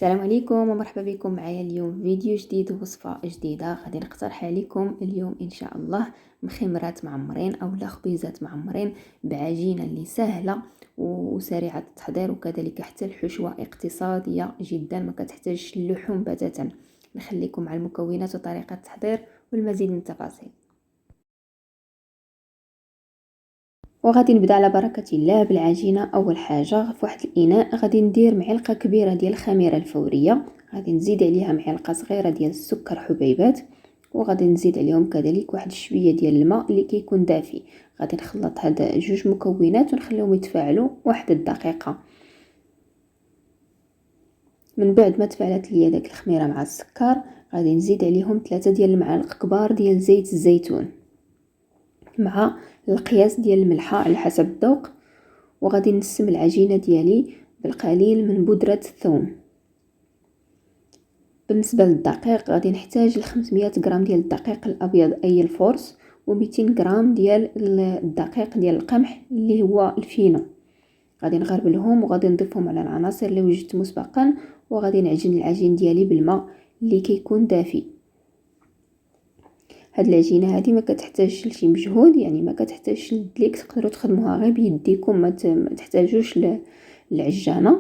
السلام عليكم ومرحبا بكم معايا اليوم فيديو جديد ووصفه جديده. غادي نقترح عليكم اليوم ان شاء الله مخمرات معمرين اولا خبيزات معمرين بعجينه اللي سهله وسريعه التحضير، وكذلك حتى الحشوه اقتصاديه جدا، ما كتحتاجش اللحوم بتاتا. نخليكم مع المكونات وطريقه التحضير والمزيد من التفاصيل. وغادي نبدا على بركه الله بالعجينه. اول حاجه في واحد الاناء غادي ندير معلقه كبيره ديال الخميره الفوريه، غادي نزيد عليها معلقه صغيره ديال السكر حبيبات، وغادي نزيد عليهم كذلك واحد شويه ديال الماء اللي كيكون دافي. غادي نخلط هاد جوج مكونات ونخليهم يتفاعلوا واحد الدقيقه. من بعد ما تفاعلت ليا داك الخميره مع السكر غادي نزيد عليهم 3 ديال المعالق كبار ديال زيت الزيتون مع القياس ديال الملحه على حسب الذوق. وغادي نسم العجينه ديالي بالقليل من بودره الثوم. بالنسبه للدقيق غادي نحتاج 500 غرام ديال الدقيق الابيض اي الفورس، و200 غرام ديال الدقيق ديال القمح اللي هو الفينو. غادي نغربلهم وغادي نضيفهم على العناصر اللي وجدت مسبقا، وغادي نعجن العجين ديالي بالماء اللي كيكون دافي. هاد العجينه هذه ما كتحتاجش لشي مجهود، يعني ما كتحتاجش للدليك، تقدروا تخدموها غير بيديكم، ما تحتاجوش للعجانه.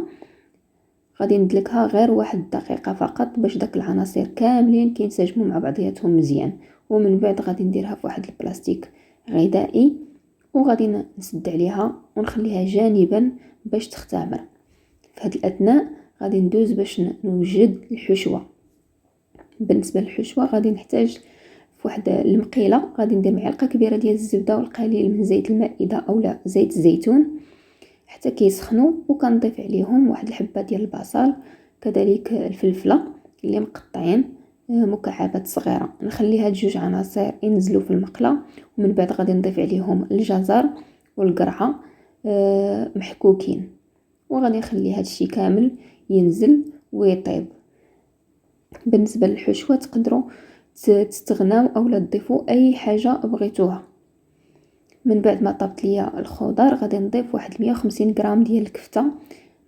غادي ندلكها غير 1 دقيقه فقط باش داك العناصر كاملين كينسجموا مع بعضياتهم مزيان. ومن بعد غادي نديرها في واحد البلاستيك غذائي وغادي نسد عليها ونخليها جانبا باش تختمر. في هاد الاثناء غادي ندوز باش نوجد الحشوه. بالنسبه للحشوه غادي نحتاج في واحد المقيله غادي ندير معلقه كبيره ديال الزبده والقليل من زيت المائده اولا زيت الزيتون حتى كيسخنوا، وكنضيف عليهم واحد الحبه ديال البصل، كذلك الفلفله اللي مقطعين مكعبات صغيره. نخلي هاد جوج عناصر ينزلوا في المقله، ومن بعد غادي نضيف عليهم الجزر والقرعه محكوكين، وغادي نخلي هاد الشيء كامل ينزل ويطيب. بالنسبه للحشوه تقدروا تستغناو اولا تضيفوا اي حاجه بغيتوها. من بعد ما طابت ليا الخضر غادي نضيف واحد 150 غرام ديال الكفته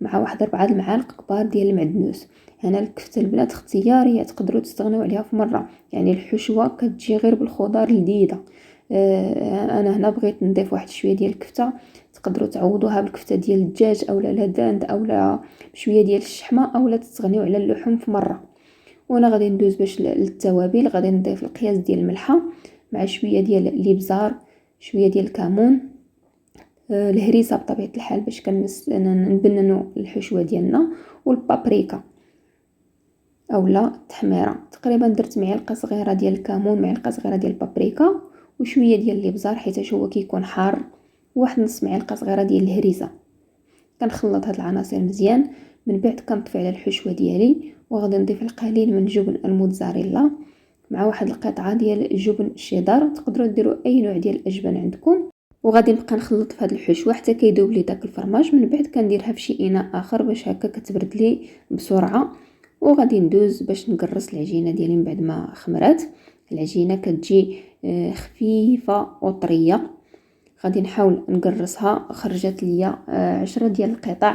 مع واحد 4 المعالق كبار ديال المعدنوس. هنا الكفته البنات اختياريه، تقدروا تستغنوا عليها في مره، يعني الحشوه كتجي غير بالخضر لذيذه. انا هنا بغيت نضيف واحد شويه ديال الكفته، تقدروا تعوضوها بالكفته ديال الدجاج اولا لداند اولا بشويه ديال الشحمه، اولا تستغنيو على اللحوم في مره. وانا غادي ندوز باش للتوابل. غادي نضيف القياس ديال الملحه مع شويه ديال الابزار، شويه ديال الكمون، الهريسه بطبيعه الحال باش نبننوا الحشوه ديالنا، والبابريكا اولا التحميره. تقريبا درت معلقه صغيره ديال الكمون، معلقه صغيره ديال البابريكا، وشويه ديال الابزار حيت هو كيكون حار، وواحد نص معلقه صغيره ديال الهريسه. كنخلط هاد العناصر مزيان. من بعد كنطفي على الحشوه ديالي وغادي نضيف القليل من جبن الموتزاريلا مع واحد القطعه ديال جبن الشيدر، تقدروا ديروا اي نوع ديال الاجبان عندكم. وغادي نبقى نخلط في هاد الحشوه حتى كيذوب لي داك الفرماج. من بعد كنديرها في شي اناء اخر باش هكا كتبرد لي بسرعه. وغادي ندوز باش نقرص العجينه ديالي. من بعد ما خمرات العجينه كتجي خفيفه وطريه، غادي نحاول نقرصها. خرجت ليا 10 ديال القطع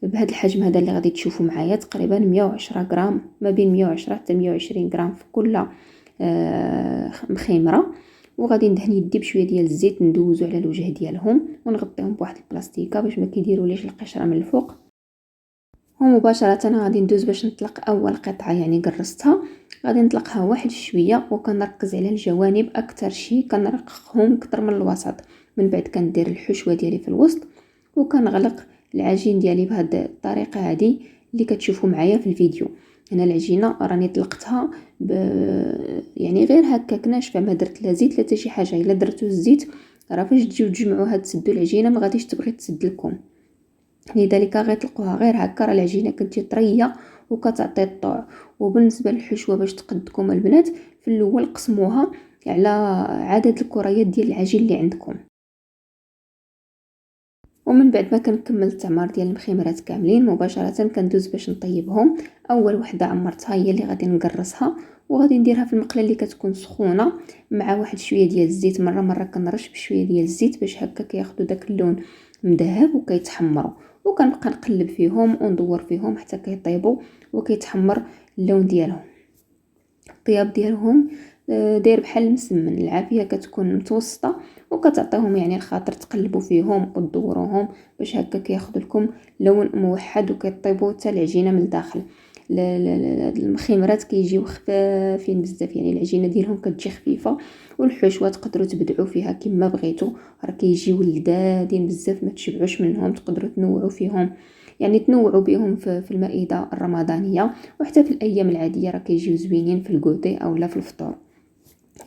بهذا الحجم هذا اللي غادي تشوفوا معايا، تقريبا 110 غرام، ما بين 110 حتى 120 غرام في كل مخيمره. وغادي ندهن يدي بشويه ديال الزيت ندوزو على الوجه ديالهم ونغطيهم بواحد البلاستيكه باش ما كيديروليش القشره من الفوق. ومباشره غادي ندوز باش نطلق اول قطعه، يعني قرصتها غادي نطلقها واحد شويه وكنركز على الجوانب اكثر شيء، كنرققهم اكثر من الوسط. من بعد كندير الحشوه ديالي في الوسط وكنغلق العجين ديالي بهذه الطريقه هذه اللي كتشوفوا معايا في الفيديو. هنا العجينه راني طلقتها يعني غير هكاك ناشفه، ما درت لا زيت لا حتى شي حاجه. الا درتو الزيت راه فاش تجيو تجمعوها تسدوا العجينه ما غاديش تبغي تسد لكم، لذلك غيطلقوها غير هكا. راه العجينه كتجي طريه وكتعطي الطوع. وبالنسبه للحشوه باش تقدكم البنات، في الاول قسموها على عدد الكريات ديال العجين اللي عندكم. ومن بعد ما كنكمل التعمار ديال المخيمرات كاملين مباشره كندوز باش نطيبهم. اول وحده عمرتها هي اللي غادي نقرصها، وغادي نديرها في المقله اللي كتكون سخونه مع واحد شويه ديال الزيت. مره كنرش بشويه ديال الزيت باش هكا كياخذوا داك اللون مذهب وكيتحمروا. وكنبقى نقلب فيهم وندور فيهم حتى كيطيبوا وكيتحمر اللون ديالهم. الطياب ديالهم داير بحال المسمن، العافيه كتكون متوسطه وكتعطيهم يعني الخاطر تقلبوا فيهم ودوروهم باش هكا كياخذوا لكم لون موحد وكيطيبوا حتى العجينه من الداخل. المخمرات كيجيو خفافين بزاف، يعني العجينه ديالهم كتجي خفيفه، والحشوه تقدروا تبدعوا فيها كما بغيتوا، راه كيجيو لذاذين بزاف ما تشبعوش منهم. تقدروا تنوعوا فيهم، يعني تنوعوا بهم في المائده الرمضانيه وحتى في الايام العاديه، راه كيجيو زوينين في الكوتي اولا في الفطور.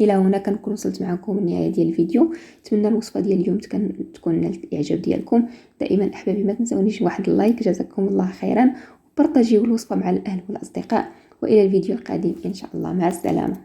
الى هنا كنكون وصلت معكم النهايه ديال الفيديو. نتمنى الوصفه ديال اليوم تكون نالت الاعجاب ديالكم. دائما احبابي ما تنسونيش واحد اللايك، جزاكم الله خيرا، وبارطاجيو الوصفه مع الاهل والاصدقاء. والى الفيديو القادم ان شاء الله، مع السلامه.